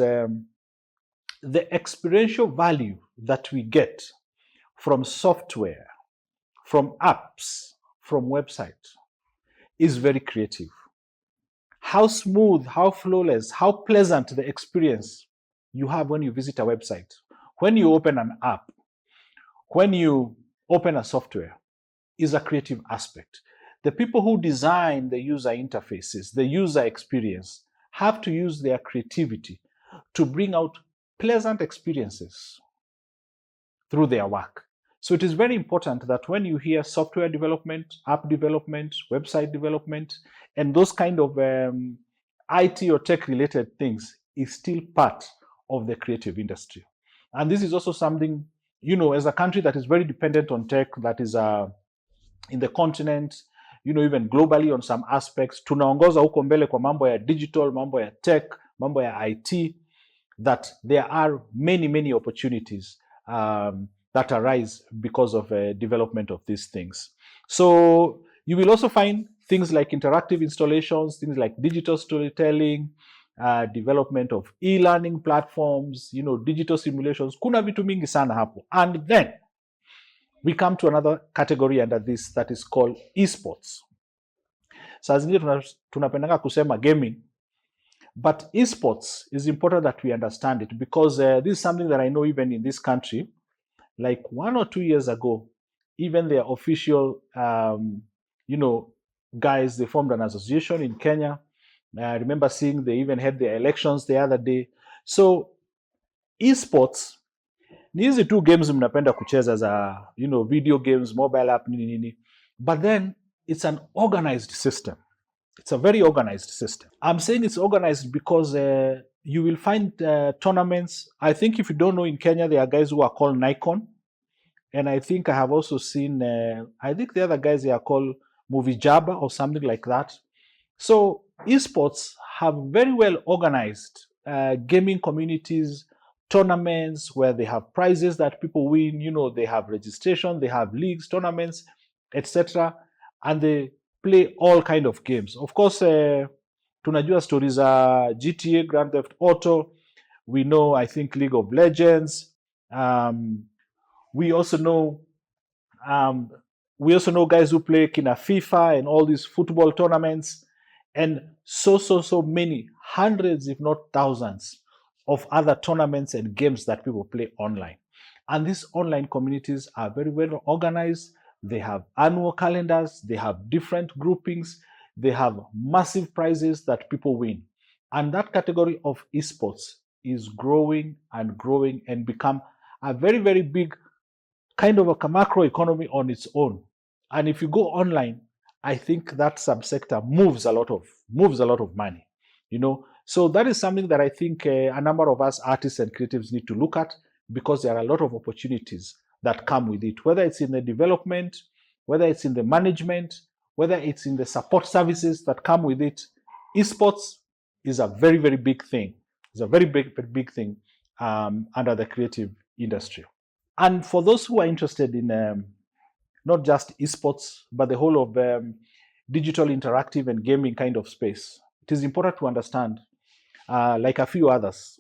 the experiential value that we get from software, from apps, from websites is very creative. How smooth, how flawless, how pleasant the experience you have when you visit a website, when you open an app, when you open a software, is a creative aspect. The people who design the user interfaces, the user experience, have to use their creativity to bring out pleasant experiences through their work. So it is very important that when you hear software development, app development, website development, and those kind of IT or tech related things is still part of the creative industry. And this is also something, as a country that is very dependent on tech, that is in the continent, even globally on some aspects, tunaongoza huko mbele kwa mambo ya digital, mambo ya tech, mambo ya IT, that there are many, many opportunities that arise because of development of these things. So you will also find things like interactive installations, things like digital storytelling, development of e-learning platforms, digital simulations. Kuna vitu mingi sana hapo. And then we come to another category under this that is called esports. Saa zingine tunapendanga kusema gaming, but esports is important that we understand it, because this is something that I know even in this country, like 1 or 2 years ago, even their official, guys, they formed an association in Kenya. I remember seeing they even had their elections the other day. So esports ni hizi tu games mnapenda kucheza za, video games, mobile app, nini. But then it's an organized system. It's a very organized system. I'm saying it's organized because you will find tournaments. I think if you don't know, in Kenya, there are guys who are called Nikon. And I think I have also seen, I think the other guys, they are called Movie Jabba or something like that. So esports have very well organized gaming communities, tournaments where they have prizes that people win. They have registration, they have leagues, tournaments, etc. And they play all kind of games. Of course, tunajua stories za GTA, Grand Theft Auto. We know, I think, League of Legends. We also know guys who play kina FIFA and all these football tournaments, and so many hundreds, if not thousands, of other tournaments and games that people play online. And these online communities are very well organized. They have annual calendars, they have different groupings, they have massive prizes that people win. And that category of esports is growing and growing and become a very, very big kind of a macro economy on its own. And if you go online, I think that subsector moves a lot of money, So that is something that I think a number of us artists and creatives need to look at, because there are a lot of opportunities that come with it, whether it's in the development, whether it's in the management, whether it's in the support services that come with it. Esports is a very, very big thing. It's a very big thing under the creative industry. And for those who are interested in not just esports, but the whole of digital, interactive, and gaming kind of space, it is important to understand, like a few others,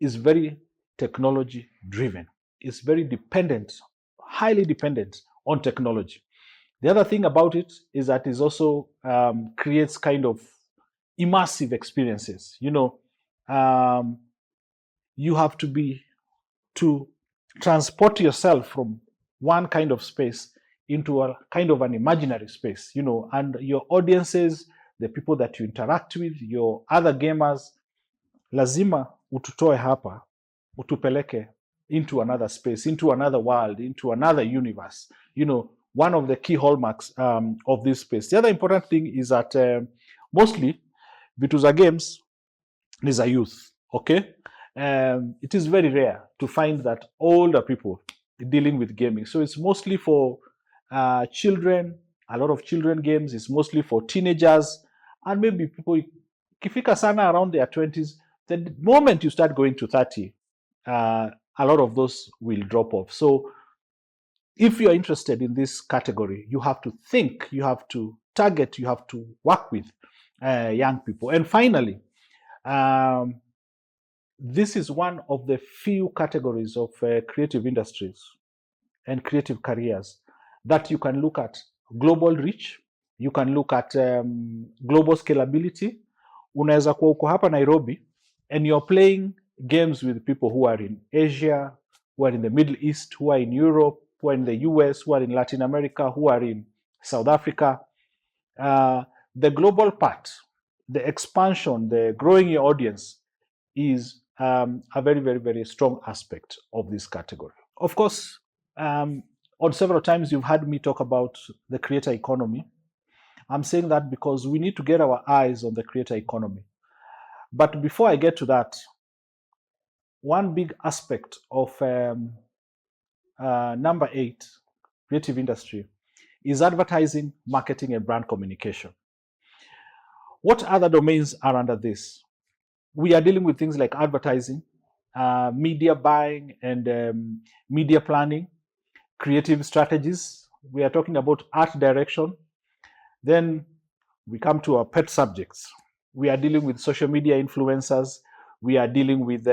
is very technology driven. It's very dependent, highly dependent on technology. The other thing about it is that it also creates kind of immersive experiences. You have to transport yourself from one kind of space into a kind of an imaginary space, and your audiences, the people that you interact with, your other gamers, lazima ututoe hapa, utupeleke into another space, into another world, into another universe. One of the key hallmarks of this space. The other important thing is that mostly vitu za games ni za youth, okay? It is very rare to find that older people dealing with gaming. So it's mostly for children, a lot of children games. It's mostly for teenagers, and maybe people, kifika sana around their 20s, the moment you start going to 30, a lot of those will drop off. So if you are interested in this category, you have to think, you have to target, you have to work with young people. And finally, this is one of the few categories of creative industries and creative careers that you can look at global reach, you can look at global scalability. Unaweza kuwa uko hapa Nairobi and you're playing games with people who are in Asia, who are in the Middle East, who are in Europe, who are in the US, who are in Latin America, who are in South Africa. The global part, the expansion, the growing your audience is a very, very, very strong aspect of this category. Of course, on several times you've heard me talk about the creator economy. I'm saying that because we need to get our eyes on the creator economy. But before I get to that, one big aspect of number 8, creative industry, is advertising, marketing, and brand communication. What other domains are under this? We are dealing with things like advertising, media buying and media planning, creative strategies. We are talking about art direction. Then we come to our pet subjects. We are dealing with social media influencers. We are dealing with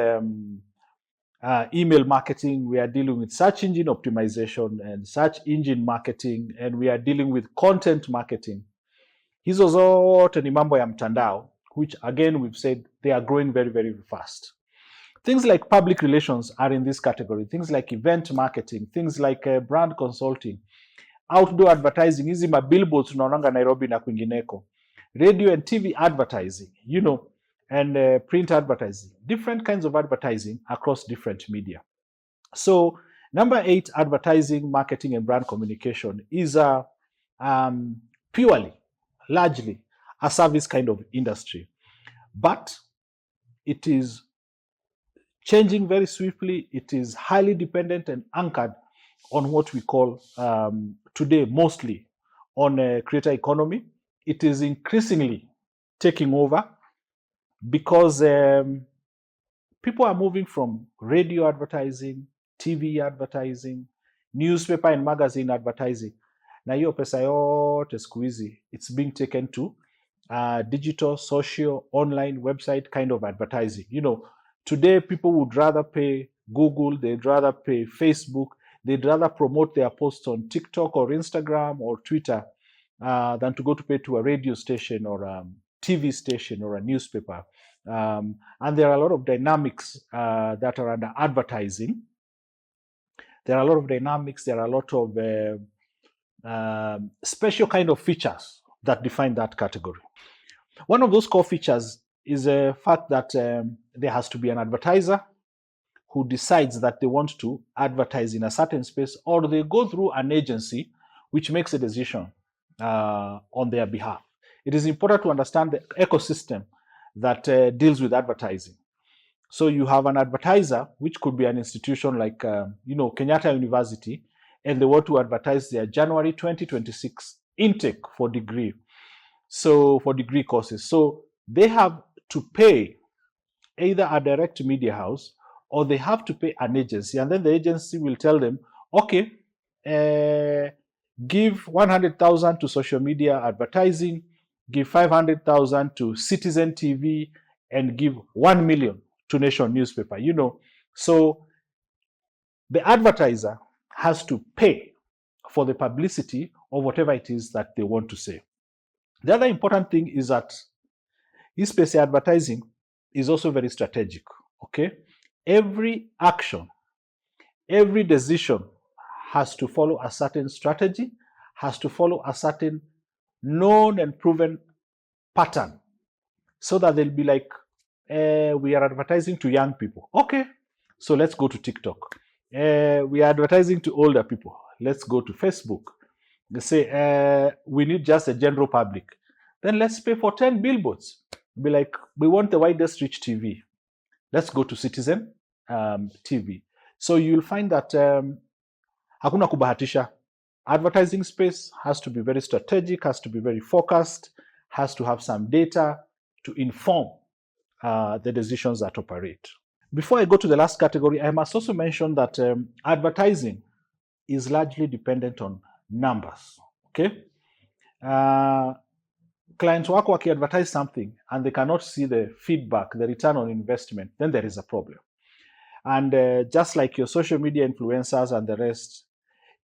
email marketing. We are dealing with search engine optimization and search engine marketing. And we are dealing with content marketing. Hizo zote ni mambo ya mtandao, which again we've said they are growing very, very fast. Things like public relations are in this category. Things like event marketing, things like brand consulting, outdoor advertising, hizi mabillboards tunaonanga Nairobi na kwingineko, radio and TV advertising, and print advertising, different kinds of advertising across different media. So number 8, advertising, marketing, and brand communication is purely, largely a service kind of industry, but it is changing very swiftly. It is highly dependent and anchored on what we call today mostly on a creator economy. It is increasingly taking over because people are moving from radio advertising, TV advertising, newspaper and magazine advertising. Na hiyo pesa yote siku hizi, it's being taken to digital, social, online, website kind of advertising. Today people would rather pay Google, they'd rather pay Facebook, they'd rather promote their posts on TikTok or Instagram or Twitter than to go to pay to a radio station or a TV station or a newspaper. And there are a lot of dynamics that are under advertising. There are a lot of dynamics, there are a lot of special kind of features that define that category. One of those core features is the fact that there has to be an advertiser who decides that they want to advertise in a certain space, or they go through an agency which makes a decision on their behalf. It is important to understand the ecosystem that deals with advertising. So you have an advertiser, which could be an institution like Kenyatta University, and they want to advertise their January 2026 intake for degree. So for degree courses. So they have to pay either a direct media house or they have to pay an agency, and then the agency will tell them, okay, give 100,000 to social media advertising, give 500,000 to Citizen TV, and give 1 million to Nation newspaper. So the advertiser has to pay for the publicity of whatever it is that they want to say. The other important thing is that this space advertising is also very strategic. Okay, every action, every decision has to follow a certain strategy, has to follow a certain known and proven pattern, so that they'll be like, we are advertising to young people. Okay, so let's go to TikTok. We are advertising to older people. Let's go to Facebook. They say, we need just a general public. Then let's pay for 10 billboards. Be like, we want the widest reach TV. Let's go to Citizen TV. So you'll find that hakuna kubahatisha. Advertising space has to be very strategic, has to be very focused, has to have some data to inform the decisions that operate. Before I go to the last category, I must also mention that advertising is largely dependent on numbers. Okay, clients wako advertise something and they cannot see the feedback, the return on investment, then there is a problem. And just like your social media influencers and the rest,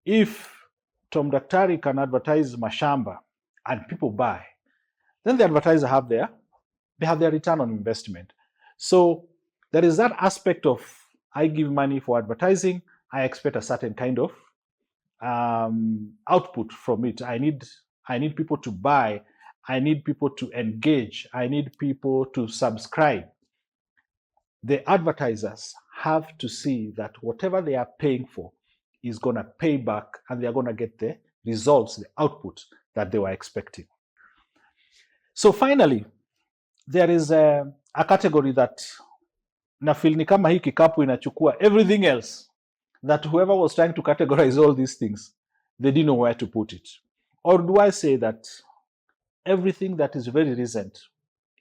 if Tom Daktari can advertise mashamba and people buy, then the advertiser they have their return on investment. So there is that aspect of, I give money for advertising, I expect a certain kind of output from it. I need people to buy, I need people to engage, I need people to subscribe. The advertisers have to see that whatever they are paying for is going to pay back, and they are going to get the results, the output that they were expecting. So finally, there is a category that na feel ni kama hii kikapu inachukua everything else, that whoever was trying to categorize all these things, they didn't know where to put it. Or do I say that everything that is very recent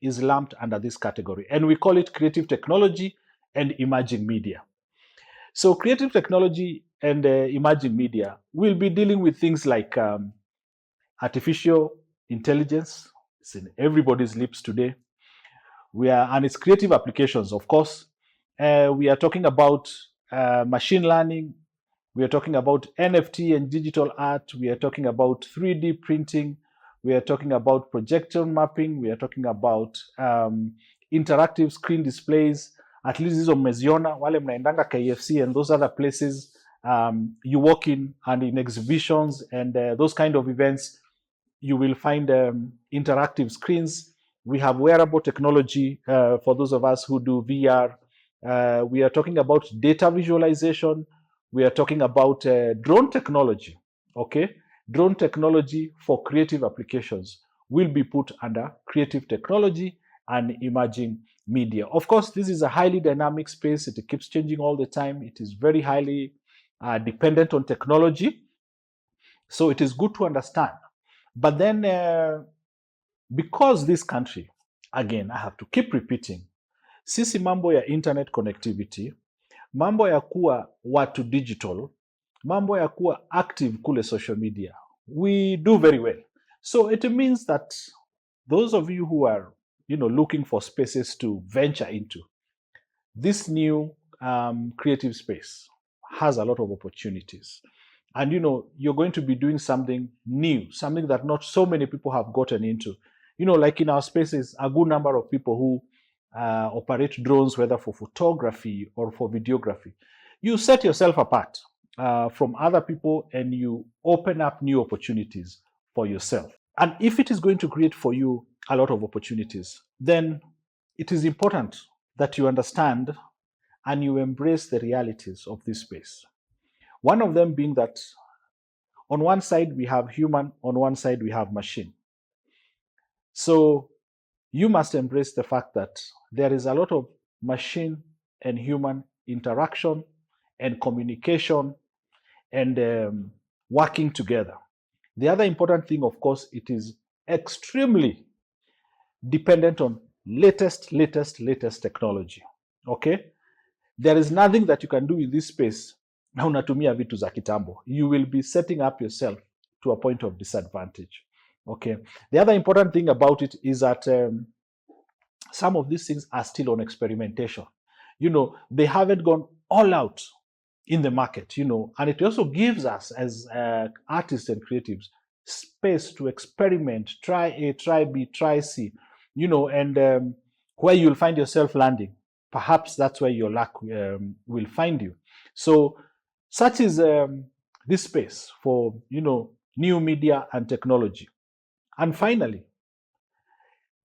is lumped under this category, and we call it creative technology and emerging media. So creative technology and emerging media will be dealing with things like artificial intelligence. It's in everybody's lips today. And its creative applications, of course. We are talking about machine learning. We are talking about NFT and digital art. We are talking about 3D printing. We are talking about projection mapping. We are talking about interactive screen displays. At least hizo mmeziona wale mnaendanga KFC and those other places. You walk in, and in exhibitions and those kind of events, you will find interactive screens. We have wearable technology for those of us who do VR. We are talking about data visualization. We are talking about drone technology. Okay, drone technology for creative applications will be put under creative technology and emerging media. Of course, this is a highly dynamic space. It keeps changing all the time. It is very highly dependent on technology. So it is good to understand. But then, because this country, again, I have to keep repeating, sisi mambo ya internet connectivity, mambo ya kuwa watu digital, mambo ya kuwa active kule social media, we do very well. So it means that those of you who are, looking for spaces to venture into, this new creative space has a lot of opportunities. And you're going to be doing something new, something that not so many people have gotten into. Like in our spaces, a good number of people who operate drones, whether for photography or for videography. You set yourself apart from other people, and you open up new opportunities for yourself. And if it is going to create for you a lot of opportunities, then it is important that you understand and you embrace the realities of this space. One of them being that on one side we have human, on one side we have machine. So you must embrace the fact that there is a lot of machine and human interaction and communication and working together. The other important thing, of course, it is extremely dependent on latest technology. Okay? There is nothing that you can do in this space na unatumia vitu za kitambo. You will be setting up yourself to a point of disadvantage. Okay. The other important thing about it is that some of these things are still on experimentation. They haven't gone all out in the market, and it also gives us as artists and creatives space to experiment, try A, try B, try C, and where you'll find yourself landing, perhaps that's where your luck will find you. So such is this space for, new media and technology. And finally,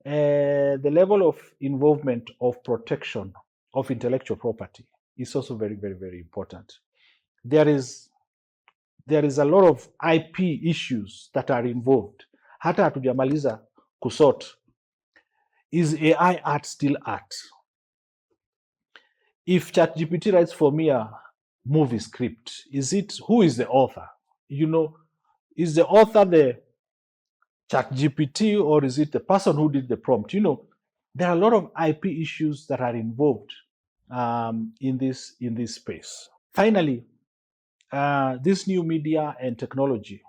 the level of involvement of protection of intellectual property is also very, very, very important. There is a lot of IP issues that are involved. Hata hatujamaliza kusort. Is AI art still art? If ChatGPT writes for me a movie script, who is the author? Is the author the ChatGPT, or is it the person who did the prompt? There are a lot of IP issues that are involved in this space. Finally, this new media and technology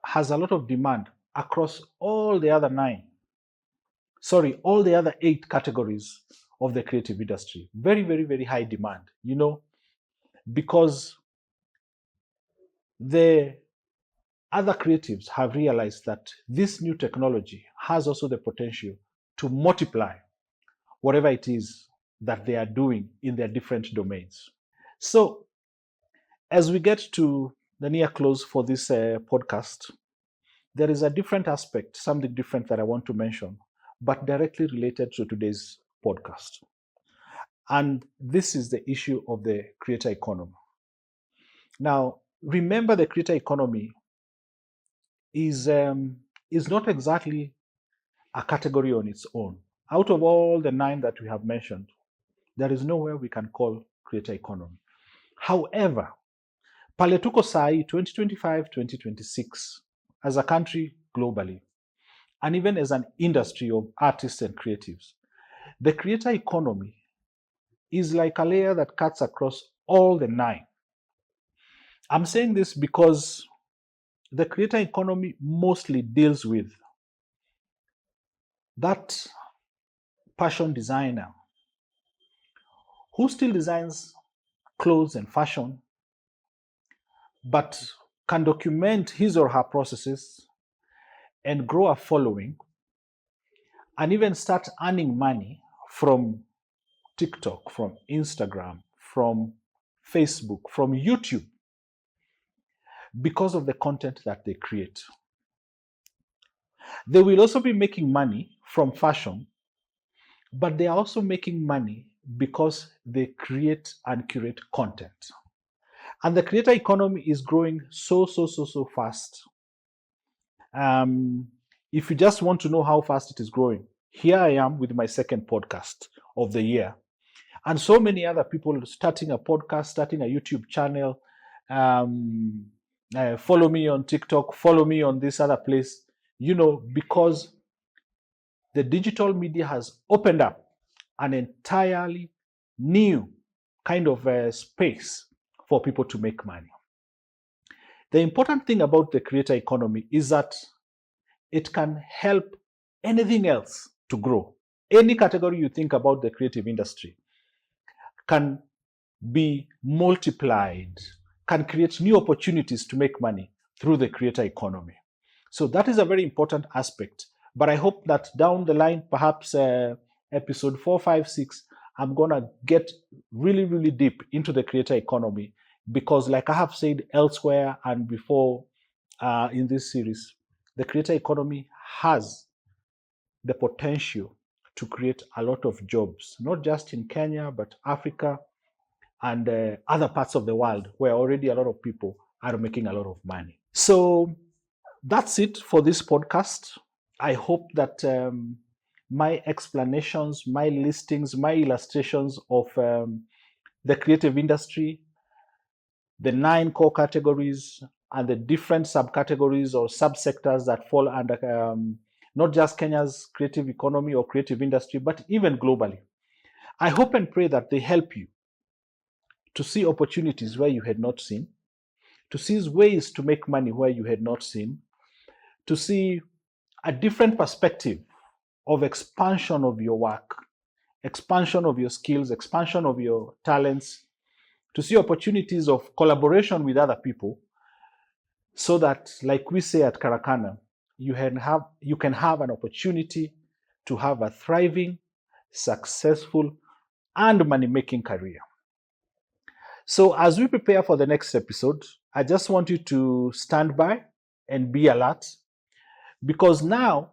has a lot of demand across all the other all the other 8 categories of the creative industry. Very, very, very high demand, because the other creatives have realized that this new technology has also the potential to multiply whatever it is that they are doing in their different domains. So, as we get to the near close for this podcast, there is a different aspect, something different that I want to mention, but directly related to today's podcast. And this is the issue of the creator economy. Now, remember, the creator economy is not exactly a category on its own. Out of all the 9 that we have mentioned, there is nowhere we can call creator economy. However, pale tuko sai 2025-2026, as a country globally, and even as an industry of artists and creatives, the creator economy is like a layer that cuts across all the 9. I'm saying this because the creator economy mostly deals with that fashion designer who still designs clothes and fashion, but can document his or her processes and grow a following, and even start earning money from TikTok, from Instagram, from Facebook, from YouTube, because of the content that they create. They will also be making money from fashion, but they are also making money because they create and curate content. And the creator economy is growing so fast. If you just want to know how fast it is growing, here I am with my second podcast of the year. And so many other people starting a podcast, starting a YouTube channel, follow me on TikTok, follow me on this other place, because the digital media has opened up an entirely new kind of space for people to make money. The important thing about the creator economy is that it can help anything else to grow. Any category you think about the creative industry can be multiplied, can create new opportunities to make money through the creator economy. So that is a very important aspect. But I hope that down the line, perhaps episode 4, 5, 6, I'm going to get really, really deep into the creator economy, because like I have said elsewhere and before in this series, the creator economy has the potential to create a lot of jobs, not just in Kenya, but Africa and other parts of the world where already a lot of people are making a lot of money. So that's it for this podcast. I hope that my explanations, my listings, my illustrations of the creative industry, the 9 core categories, and the different subcategories or subsectors that fall under not just Kenya's creative economy or creative industry, but even globally. I hope and pray that they help you to see opportunities where you had not seen, to see ways to make money where you had not seen, to see a different perspective of expansion of your work, expansion of your skills, expansion of your talents, to see opportunities of collaboration with other people, so that, like we say at Karakana, you can have an opportunity to have a thriving, successful, and money-making career. So as we prepare for the next episode, I just want you to stand by and be alert, because now,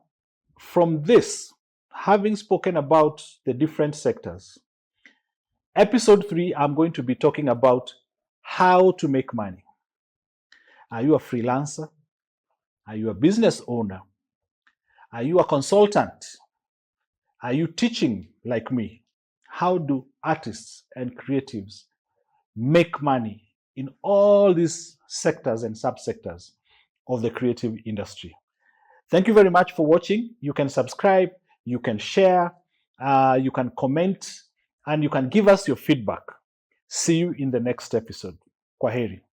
from this, having spoken about the different sectors, episode 3, I'm going to be talking about how to make money. Are you a freelancer? Are you a business owner? Are you a consultant? Are you teaching like me? How do artists and creatives make money in all these sectors and subsectors of the creative industry? Thank you very much for watching. You can subscribe, you can share, you can comment, and you can give us your feedback. See you in the next episode. Kwa heri.